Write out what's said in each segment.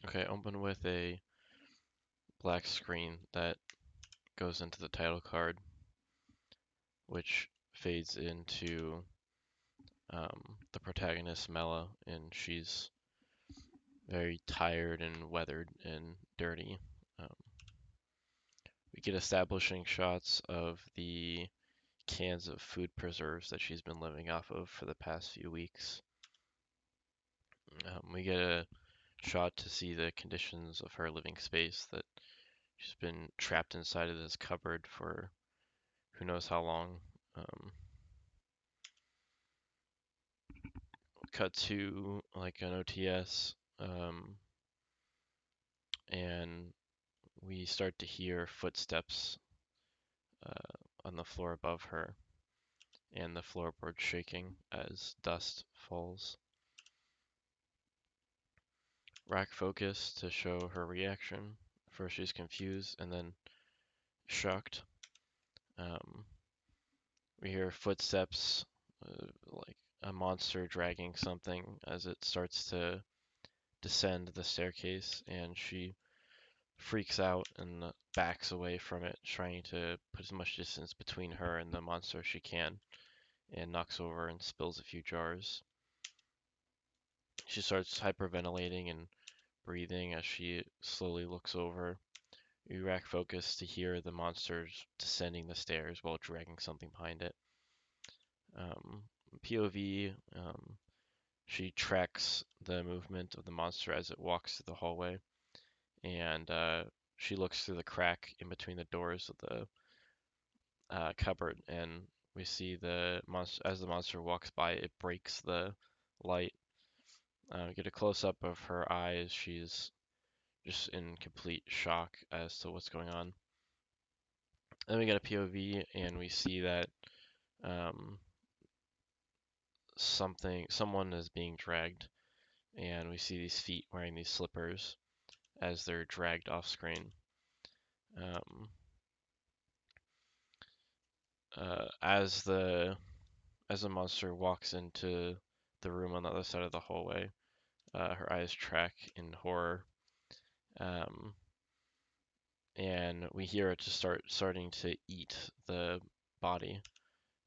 Okay, open with a black screen that goes into the title card, which fades into the protagonist, Mella, and she's very tired and weathered and dirty. Um, we get establishing shots of the cans of food preserves that she's been living off of for the past few weeks. We get a shot to see the conditions of her living space, that she's been trapped inside of this cupboard for who knows how long. Um, Cut to like an OTS, and we start to hear footsteps on the floor above her, and the floorboard shaking as dust falls. Rack focus to show her reaction. First she's confused and then shocked. Um, we hear footsteps, like a monster dragging something as it starts to descend the staircase, and she freaks out and backs away from it, trying to put as much distance between her and the monster as she can, and knocks over and spills a few jars. She starts hyperventilating and breathing as she slowly looks over. We rack focus to hear the monsters descending the stairs while dragging something behind it. Um, POV, she tracks the movement of the monster as it walks through the hallway, and she looks through the crack in between the doors of the cupboard, and we see the monster as the monster walks by. It breaks the light. We get a close up of her eyes. She's just in complete shock as to what's going on. Then we get a POV, and we see that um, someone is being dragged, and we see these feet wearing these slippers as they're dragged off screen. Um, as the monster walks into the room on the other side of the hallway, her eyes track in horror, um, and we hear it just starting to eat the body,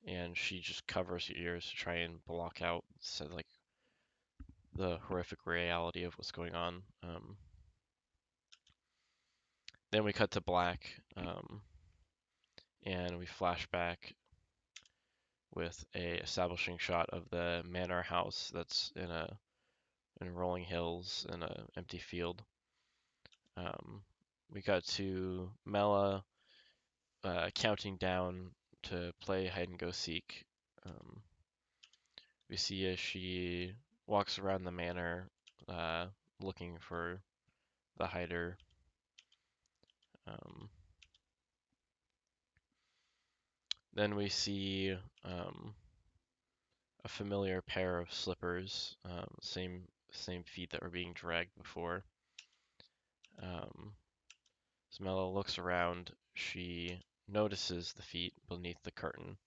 and she just covers her ears to try and block out like the horrific reality of what's going on. Then we cut to black, and we flash back with a establishing shot of the manor house that's in rolling hills in a empty field. We got to Mella counting down to play hide and go seek. Um, we see as she walks around the manor looking for the hider. Um, then we see a familiar pair of slippers, same feet that were being dragged before. Um, as Mella looks around, she notices the feet beneath the curtain,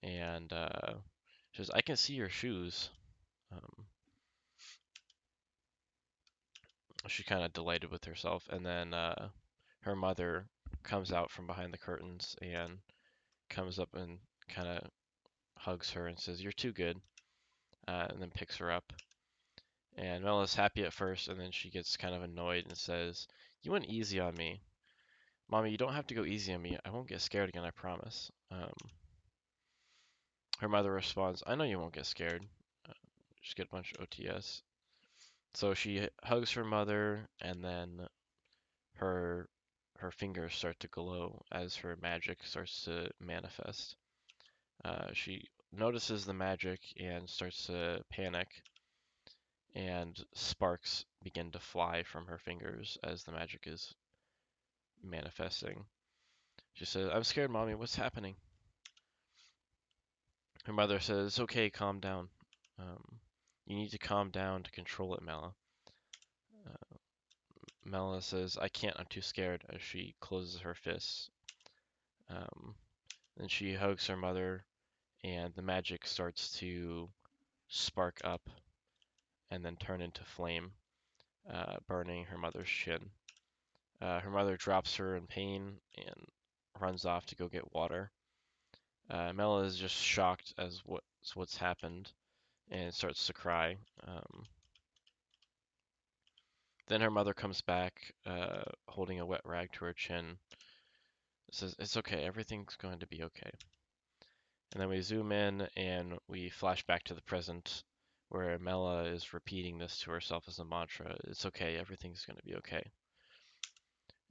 and she says, "I can see your shoes." Um, she's kind of delighted with herself, and then her mother comes out from behind the curtains and comes up and kind of hugs her and says, "You're too good," and then picks her up. And Mella's happy at first, and then she gets kind of annoyed and says, "You went easy on me. Mommy, you don't have to go easy on me. I won't get scared again, I promise." Her mother responds, "I know you won't get scared." Uh, just get a bunch of OTS. So she hugs her mother, and then her her fingers start to glow as her magic starts to manifest. She notices the magic and starts to panic, and sparks begin to fly from her fingers as the magic is manifesting. She says, "I'm scared, Mommy. What's happening?" Her mother says, "Okay, calm down. You need to calm down to control it, Mella." Uh, Mella says, "I can't. I'm too scared," as she closes her fists. Um, then she hugs her mother, and the magic starts to spark up and then turn into flame burning her mother's chin. Her mother drops her in pain and runs off to go get water. Mella is just shocked as what's happened and starts to cry. Then her mother comes back, holding a wet rag to her chin. Says, "It's okay. Everything's going to be okay." And then we zoom in and we flash back to the present, where Mella is repeating this to herself as a mantra. It's okay. Everything's going to be okay.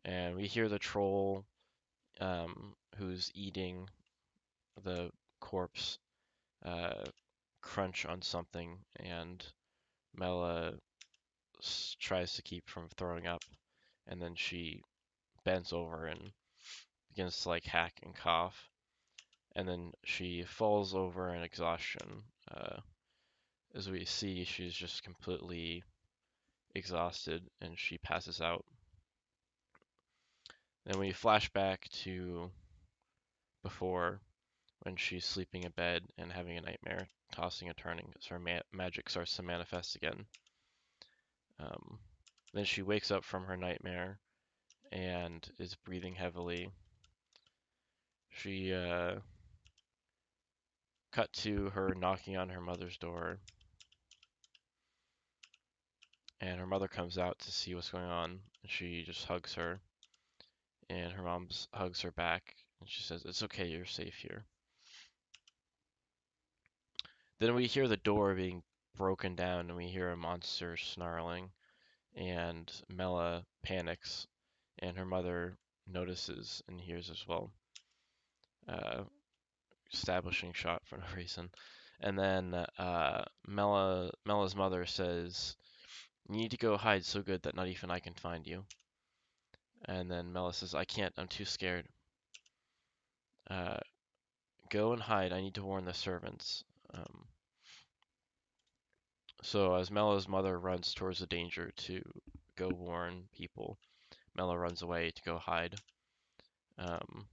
And we hear the troll, who's eating the corpse, uh, crunch on something, and Mella tries to keep from throwing up, and then she bends over and begins to like hack and cough, and then she falls over in exhaustion. As we see, she's just completely exhausted, and she passes out. Then we flash back to before, when she's sleeping in bed and having a nightmare, tossing and turning, as her magic starts to manifest again. Um, then she wakes up from her nightmare and is breathing heavily. She cut to her knocking on her mother's door, and her mother comes out to see what's going on. And she just hugs her, and her mom hugs her back, and she says, "It's okay, you're safe here." Then we hear the door being broken down, and we hear a monster snarling, and Mella panics, and her mother notices and hears as well. Establishing shot for no reason. And then Mella's mother says, "You need to go hide so good that not even I can find you." And then Mella says, "I can't, I'm too scared." Uh, Go and hide, I need to warn the servants. Um, so as Mella's mother runs towards the danger to go warn people, Mella runs away to go hide. Um,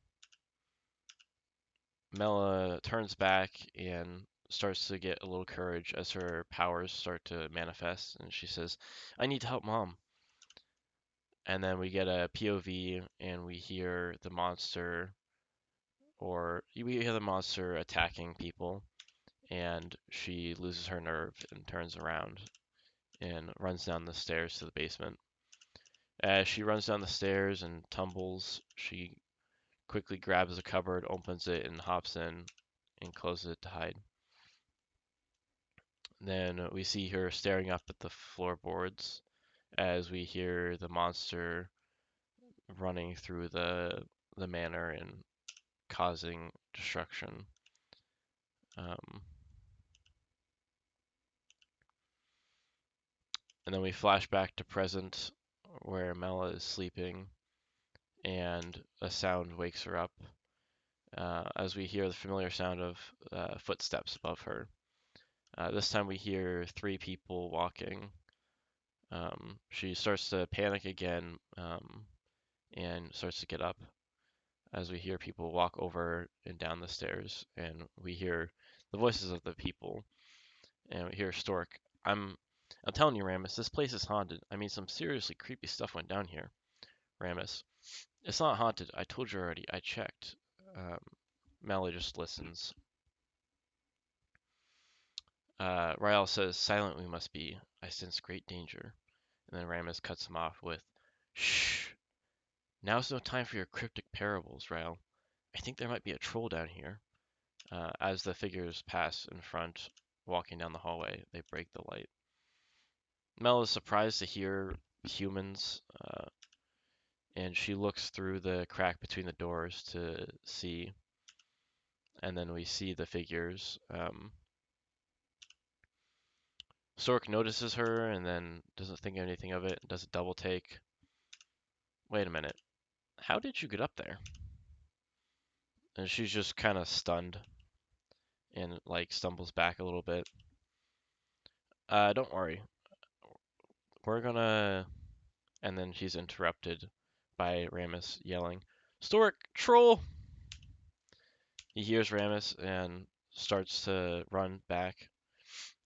Mella turns back and starts to get a little courage as her powers start to manifest, and she says, "I need to help Mom." And then we get a POV and we hear the monster, or we hear the monster attacking people, and she loses her nerve and turns around and runs down the stairs to the basement. As she runs down the stairs and tumbles, she quickly grabs a cupboard, opens it, and hops in and closes it to hide. Then we see her staring up at the floorboards as we hear the monster running through the manor and causing destruction. Um, and then we flash back to present, where Mella is sleeping and a sound wakes her up, as we hear the familiar sound of footsteps above her. This time we hear three people walking. She starts to panic again, and starts to get up as we hear people walk over and down the stairs, and we hear the voices of the people, and we hear Stork. I'm telling you, Ramus, this place is haunted. I mean, some seriously creepy stuff went down here. Ramus, it's not haunted. I told you already. I checked. Um, Mella just listens. Rael says, "Silent we must be. I sense great danger." And then Ramus cuts him off with, "Shh. Now's no time for your cryptic parables, Rael. I think there might be a troll down here." As the figures pass in front, walking down the hallway, they break the light. Mel is surprised to hear humans, and she looks through the crack between the doors to see, and then we see the figures. Stork notices her and then doesn't think anything of it, does a double take. "Wait a minute, how did you get up there?" And she's just kind of stunned and like stumbles back a little bit. Don't worry, we're gonna. And then she's interrupted by Ramus yelling, "Stork, troll!" He hears Ramus and starts to run back.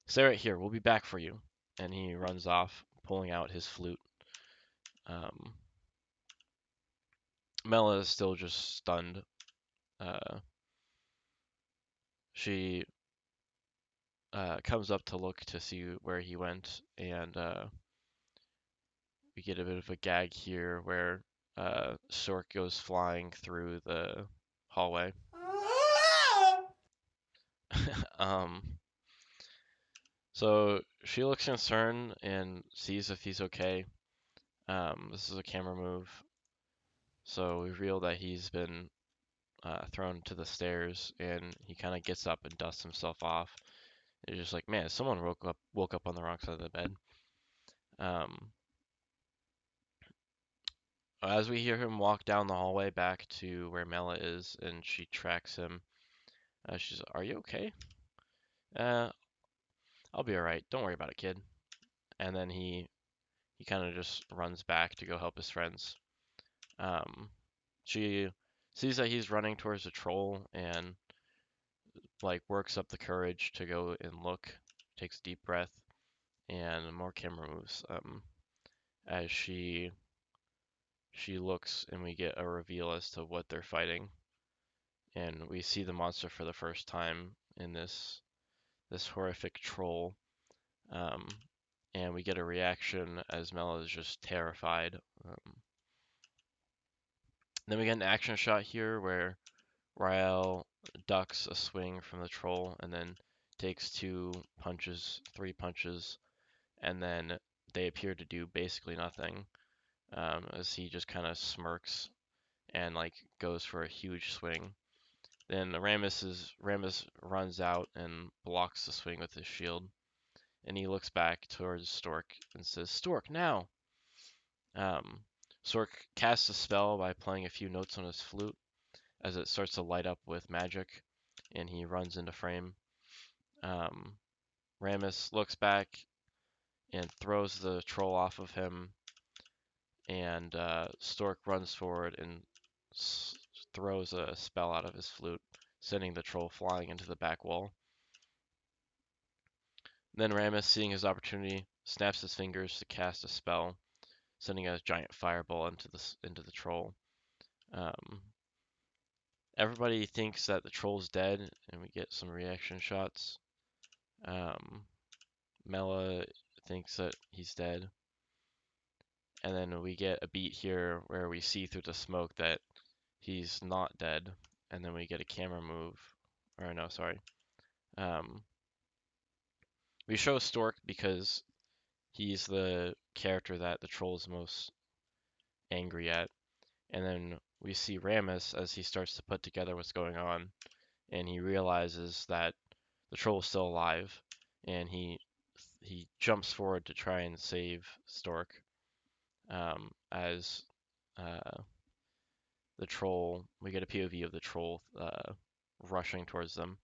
"Stay right here, we'll be back for you." And he runs off, pulling out his flute. Um, Mella is still just stunned. She comes up to look to see where he went, and we get a bit of a gag here where Stork goes flying through the hallway. um, so she looks concerned and sees if he's okay. This is a camera move, so we reveal that he's been thrown to the stairs, and he kind of gets up and dusts himself off. It's just like, man, someone woke up on the wrong side of the bed. Um, as we hear him walk down the hallway back to where Mela is, and she tracks him, she's, "Are you okay?" Uh, I'll be alright. Don't worry about it, kid. And then he kind of just runs back to go help his friends. She sees that he's running towards the troll and like works up the courage to go and look. Takes a deep breath and more camera moves. As she looks and we get a reveal as to what they're fighting, and we see the monster for the first time in this horrific troll. Um, and we get a reaction as Mela is just terrified. Then we get an action shot here where Rael ducks a swing from the troll and then takes three punches, and then they appear to do basically nothing, as he just kind of smirks and like goes for a huge swing. Then Rammus runs out and blocks the swing with his shield, and he looks back towards Stork and says, "Stork, now!" Um, Stork casts a spell by playing a few notes on his flute as it starts to light up with magic, and he runs into frame. Um, Rammus looks back and throws the troll off of him, and Stork runs forward and throws a spell out of his flute, sending the troll flying into the back wall. Then Rammus, seeing his opportunity, snaps his fingers to cast a spell, sending a giant fireball into the troll. Everybody thinks that the troll's dead, and we get some reaction shots. Mella thinks that he's dead, and then we get a beat here where we see through the smoke that he's not dead, and then we get a camera move. Or no, sorry. We show Stork because he's the character that the troll is most angry at, and then we see Rammus as he starts to put together what's going on, and he realizes that the troll is still alive, and he jumps forward to try and save Stork, as the troll, we get a POV of the troll rushing towards them.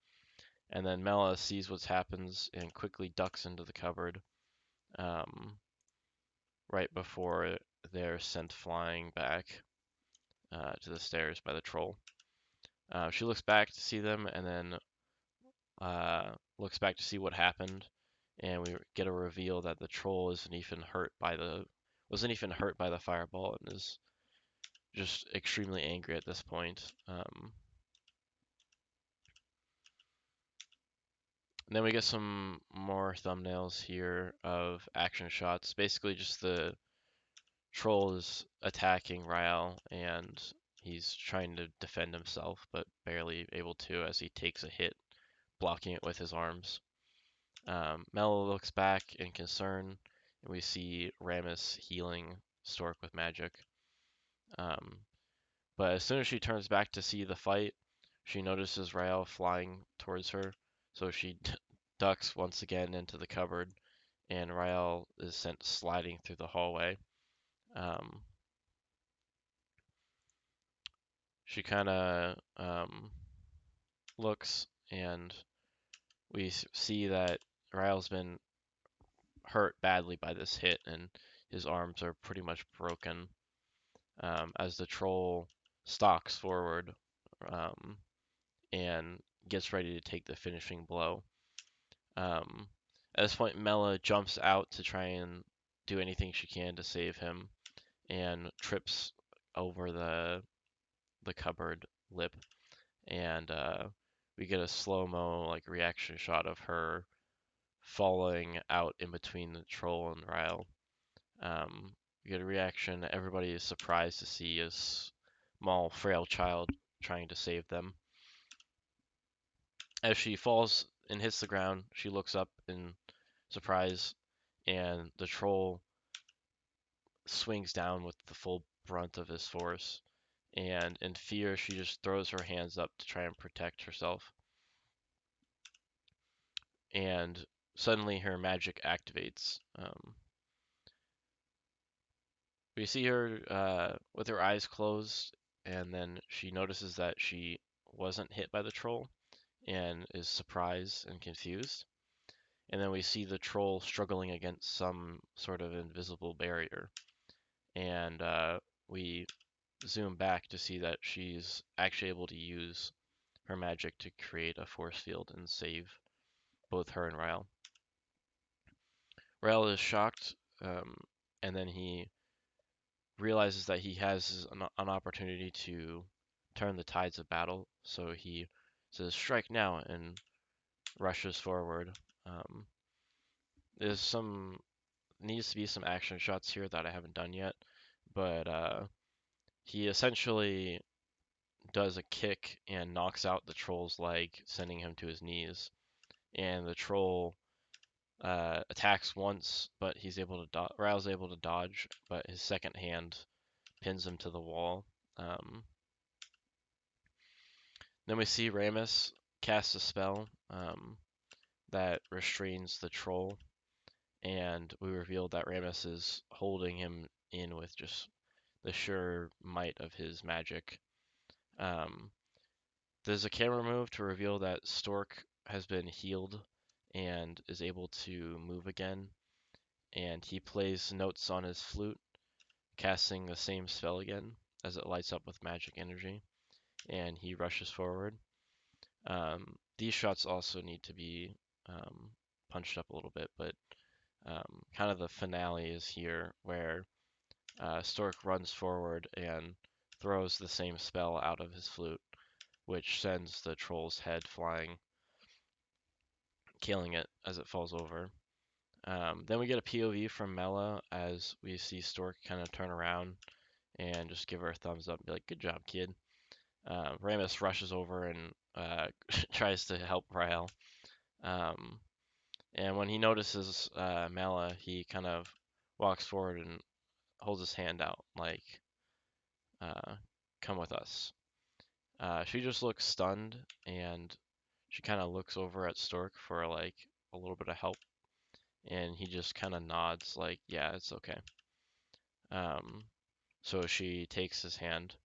And then Mela sees what happens and quickly ducks into the cupboard, right before they're sent flying back to the stairs by the troll. She looks back to see them, and then looks back to see what happened, and we get a reveal that the troll wasn't even hurt by the fireball and is just extremely angry at this point. And then we get some more thumbnails here of action shots. Basically, just the troll is attacking Rael, and he's trying to defend himself, but barely able to as he takes a hit, blocking it with his arms. Mela looks back in concern, and we see Rammus healing Stork with magic. But as soon as she turns back to see the fight, she notices Rael flying towards her, so she ducks once again into the cupboard, and Rael is sent sliding through the hallway. She kind of looks, and we see that Rael's been hurt badly by this hit, and his arms are pretty much broken, as the troll stalks forward and gets ready to take the finishing blow. At this point, Mela jumps out to try and do anything she can to save him and trips over the cupboard lip, and we get a slow-mo like reaction shot of her falling out in between the troll and Ryle. We get a reaction. Everybody is surprised to see a small, frail child trying to save them. As she falls and hits the ground, she looks up in surprise, and the troll swings down with the full brunt of his force. And in fear, she just throws her hands up to try and protect herself. And suddenly, her magic activates. We see her with her eyes closed, and then she notices that she wasn't hit by the troll and is surprised and confused. And then we see the troll struggling against some sort of invisible barrier. And we zoom back to see that she's actually able to use her magic to create a force field and save both her and Ryle. Ryle is shocked, and then he realizes that he has an opportunity to turn the tides of battle. So he says, "Strike now," and rushes forward. Um, there's some needs to be some action shots here that I haven't done yet, but he essentially does a kick and knocks out the troll's leg, sending him to his knees. And the troll attacks once, but he's able to Ryle's able to dodge, but his second hand pins him to the wall. Then we see Ramus cast a spell that restrains the troll, and we reveal that Ramus is holding him in with just the sure might of his magic. Um, there's a camera move to reveal that Stork has been healed and is able to move again, and he plays notes on his flute, casting the same spell again as it lights up with magic energy, and he rushes forward. These shots also need to be punched up a little bit, but kind of the finale is here where Stork runs forward and throws the same spell out of his flute, which sends the troll's head flying, killing it as it falls over. Then we get a POV from Mella as we see Stork kind of turn around and just give her a thumbs up and be like, "Good job, kid." Ramus rushes over and tries to help Ryle. Um, and when he notices Mella, he kind of walks forward and holds his hand out, like, uh, "Come with us." She just looks stunned, and she kind of looks over at Stork for like a little bit of help, and he just kind of nods, like, "Yeah, it's okay." Um, so she takes his hand.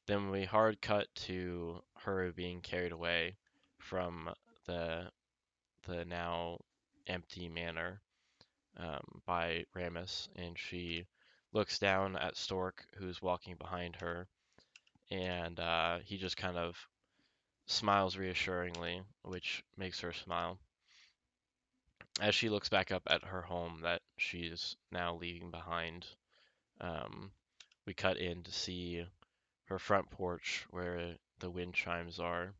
Then we hard cut to her being carried away from the the now empty manor by Ramus, and she looks down at Stork, who's walking behind her, and he just kind of smiles reassuringly, which makes her smile. As she looks back up at her home that she's now leaving behind, um, we cut in to see her front porch where the wind chimes are,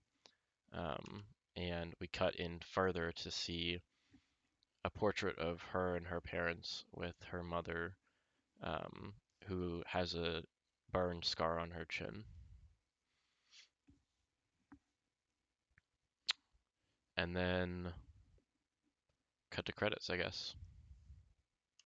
um, and we cut in further to see a portrait of her and her parents with her mother, um, who has a burn scar on her chin. And then cut to credits, I guess.